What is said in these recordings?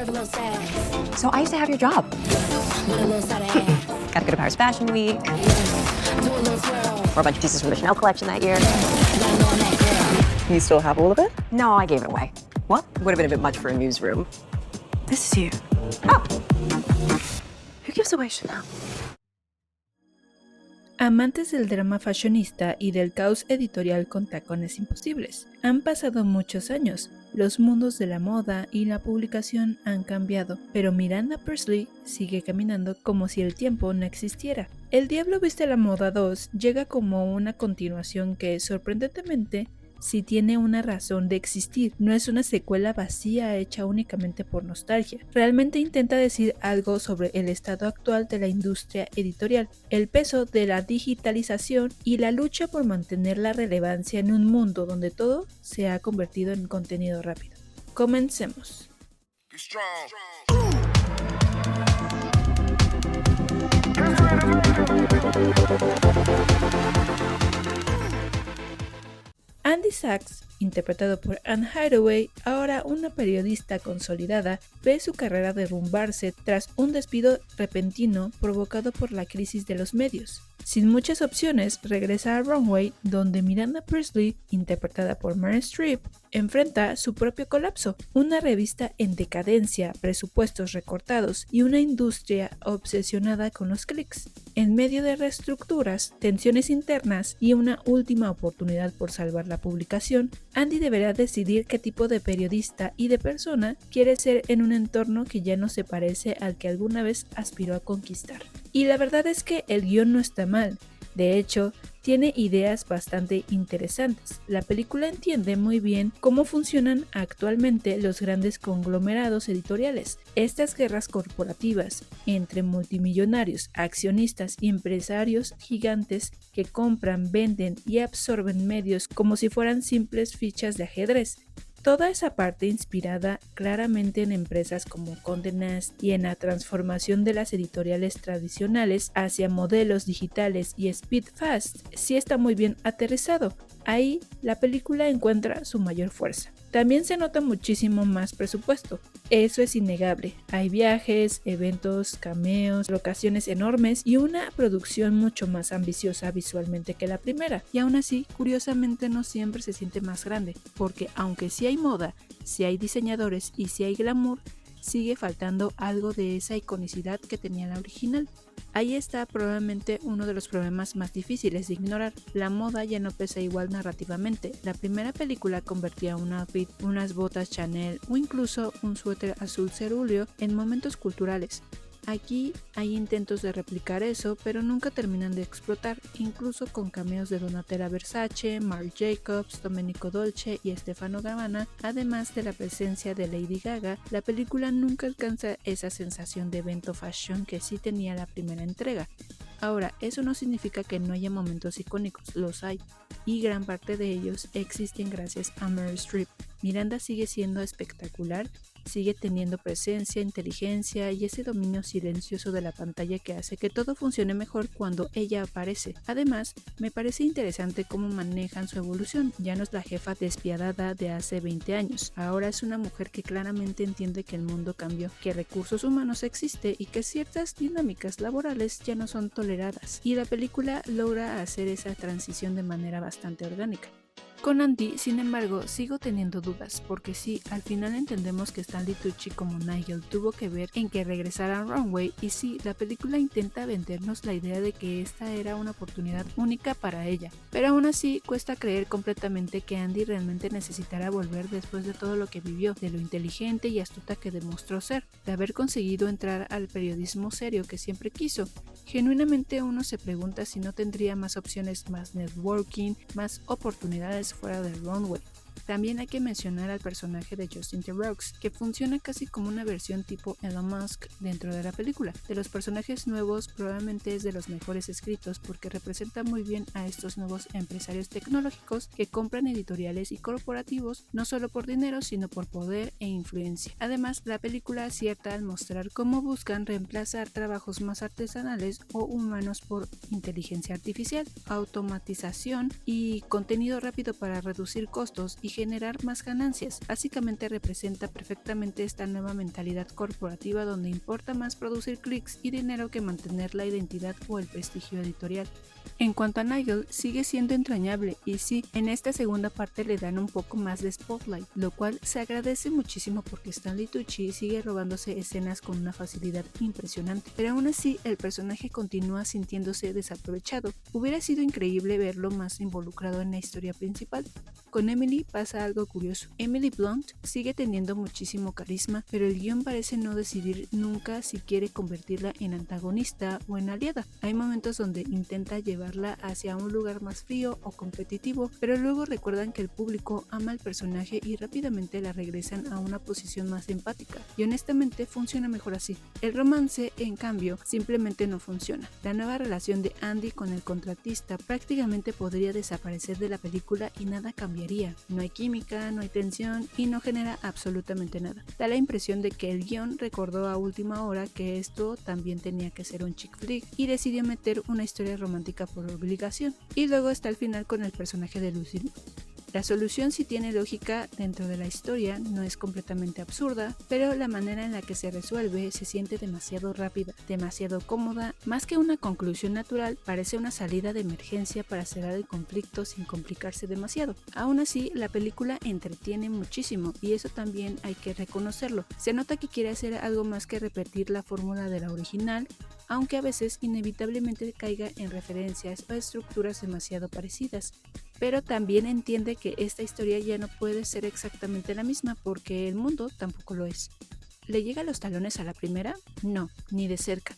So I used to have your job. Got to go to Paris Fashion Week. Wore a bunch of pieces from the Chanel collection that year. You still have all of it? No, I gave it away. What? Would have been a bit much for a newsroom. This is you. Oh, Who gives away Chanel? Amantes del drama fashionista y del caos editorial con tacones imposibles. Han pasado muchos años, los mundos de la moda y la publicación han cambiado, pero Miranda Priestly sigue caminando como si el tiempo no existiera. El Diablo Viste la Moda 2 llega como una continuación que, sorprendentemente, sí tiene una razón de existir, no es una secuela vacía hecha únicamente por nostalgia. Realmente intenta decir algo sobre el estado actual de la industria editorial, el peso de la digitalización y la lucha por mantener la relevancia en un mundo donde todo se ha convertido en contenido rápido. Comencemos. Andy Sachs, interpretado por Anne Hathaway, ahora una periodista consolidada, ve su carrera derrumbarse tras un despido repentino provocado por la crisis de los medios. Sin muchas opciones, regresa a Runway, donde Miranda Priestly, interpretada por Meryl Streep, enfrenta su propio colapso, una revista en decadencia, presupuestos recortados y una industria obsesionada con los clics. En medio de reestructuras, tensiones internas y una última oportunidad por salvar la publicación, Andy deberá decidir qué tipo de periodista y de persona quiere ser en un entorno que ya no se parece al que alguna vez aspiró a conquistar. Y la verdad es que el guión no está mal. De hecho, tiene ideas bastante interesantes. La película entiende muy bien cómo funcionan actualmente los grandes conglomerados editoriales. Estas guerras corporativas entre multimillonarios, accionistas y empresarios gigantes que compran, venden y absorben medios como si fueran simples fichas de ajedrez. Toda esa parte inspirada claramente en empresas como Condé Nast y en la transformación de las editoriales tradicionales hacia modelos digitales y speed fast sí está muy bien aterrizado. Ahí la película encuentra su mayor fuerza. También se nota muchísimo más presupuesto. Eso es innegable. Hay viajes, eventos, cameos, locaciones enormes y una producción mucho más ambiciosa visualmente que la primera. Y aún así, curiosamente no siempre se siente más grande, porque aunque sí hay moda, sí hay diseñadores y sí hay glamour, sigue faltando algo de esa iconicidad que tenía la original. Ahí está probablemente uno de los problemas más difíciles de ignorar. La moda ya no pesa igual narrativamente. La primera película convertía un outfit, unas botas Chanel o incluso un suéter azul cerúleo en momentos culturales. Aquí hay intentos de replicar eso, pero nunca terminan de explotar, incluso con cameos de Donatella Versace, Marc Jacobs, Domenico Dolce y Stefano Gabbana, además de la presencia de Lady Gaga. La película nunca alcanza esa sensación de evento fashion que sí tenía la primera entrega. Ahora, eso no significa que no haya momentos icónicos, los hay, y gran parte de ellos existen gracias a Meryl Streep. Miranda sigue siendo espectacular, sigue teniendo presencia, inteligencia y ese dominio silencioso de la pantalla que hace que todo funcione mejor cuando ella aparece. Además, me parece interesante cómo manejan su evolución. Ya no es la jefa despiadada de hace 20 años. Ahora es una mujer que claramente entiende que el mundo cambió, que recursos humanos existe y que ciertas dinámicas laborales ya no son toleradas. Y la película logra hacer esa transición de manera bastante orgánica. Con Andy, sin embargo, sigo teniendo dudas, porque sí, al final entendemos que Stanley Tucci como Nigel tuvo que ver en que regresara a Runway, y sí, la película intenta vendernos la idea de que esta era una oportunidad única para ella, pero aún así cuesta creer completamente que Andy realmente necesitara volver después de todo lo que vivió, de lo inteligente y astuta que demostró ser, de haber conseguido entrar al periodismo serio que siempre quiso. Genuinamente uno se pregunta si no tendría más opciones, más networking, más oportunidades fuera del runway. También hay que mencionar al personaje de Justin Theroux, que funciona casi como una versión tipo Elon Musk dentro de la película. De los personajes nuevos, probablemente es de los mejores escritos porque representa muy bien a estos nuevos empresarios tecnológicos que compran editoriales y corporativos no solo por dinero, sino por poder e influencia. Además, la película acierta al mostrar cómo buscan reemplazar trabajos más artesanales o humanos por inteligencia artificial, automatización y contenido rápido para reducir costos y generar más ganancias. Básicamente representa perfectamente esta nueva mentalidad corporativa donde importa más producir clics y dinero que mantener la identidad o el prestigio editorial. En cuanto a Nigel, sigue siendo entrañable y sí, en esta segunda parte le dan un poco más de spotlight, lo cual se agradece muchísimo porque Stanley Tucci sigue robándose escenas con una facilidad impresionante, pero aún así el personaje continúa sintiéndose desaprovechado. Hubiera sido increíble verlo más involucrado en la historia principal. Con Emily pasa algo curioso. Emily Blunt sigue teniendo muchísimo carisma, pero el guión parece no decidir nunca si quiere convertirla en antagonista o en aliada. Hay momentos donde intenta llevarla hacia un lugar más frío o competitivo, pero luego recuerdan que el público ama al personaje y rápidamente la regresan a una posición más empática. Y honestamente funciona mejor así. El romance, en cambio, simplemente no funciona. La nueva relación de Andy con el contratista prácticamente podría desaparecer de la película y nada cambiaría. No hay química, no hay tensión y no genera absolutamente nada. Da la impresión de que el guión recordó a última hora que esto también tenía que ser un chick flick y decidió meter una historia romántica por obligación. Y luego está el final con el personaje de Lucy. La solución sí tiene lógica dentro de la historia, no es completamente absurda, pero la manera en la que se resuelve se siente demasiado rápida, demasiado cómoda, más que una conclusión natural, parece una salida de emergencia para cerrar el conflicto sin complicarse demasiado. Aún así, la película entretiene muchísimo y eso también hay que reconocerlo. Se nota que quiere hacer algo más que repetir la fórmula de la original, aunque a veces inevitablemente caiga en referencias o estructuras demasiado parecidas. Pero también entiende que esta historia ya no puede ser exactamente la misma porque el mundo tampoco lo es. ¿Le llega a los talones a la primera? No, ni de cerca.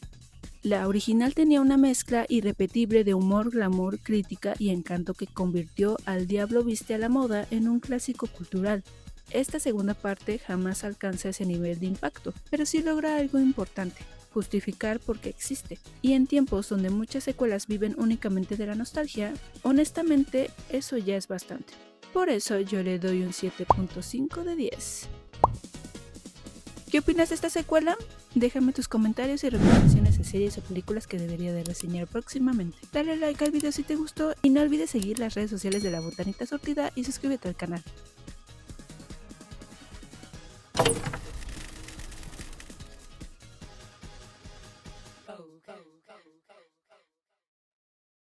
La original tenía una mezcla irrepetible de humor, glamour, crítica y encanto que convirtió al Diablo viste a la moda en un clásico cultural. Esta segunda parte jamás alcanza ese nivel de impacto, pero sí logra algo importante: justificar por qué existe. Y en tiempos donde muchas secuelas viven únicamente de la nostalgia, honestamente eso ya es bastante. Por eso yo le doy un 7.5 de 10. ¿Qué opinas de esta secuela? Déjame tus comentarios y recomendaciones de series o películas que debería de reseñar próximamente. Dale like al video si te gustó y no olvides seguir las redes sociales de La Botanita Surtida y suscríbete al canal.